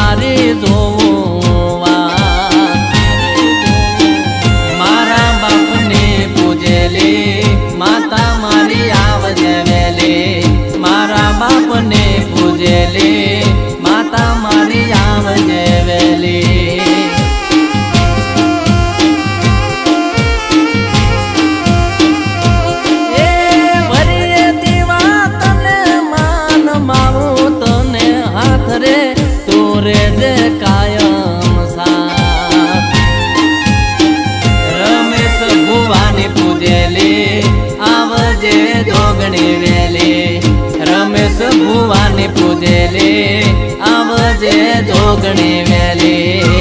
મારી જોવા મારા બાપને પૂજેલી માતા મારી આવજે વેલી મારા બાપને પૂજેલી માતા મારી આવજે વેલી રે દે કાયમ સાથ રમેશ ભુવાની પૂજેલી આવજે જોગણી વેલી રમેશ ભુવાની પૂજેલી આવજે જોગણી વેલી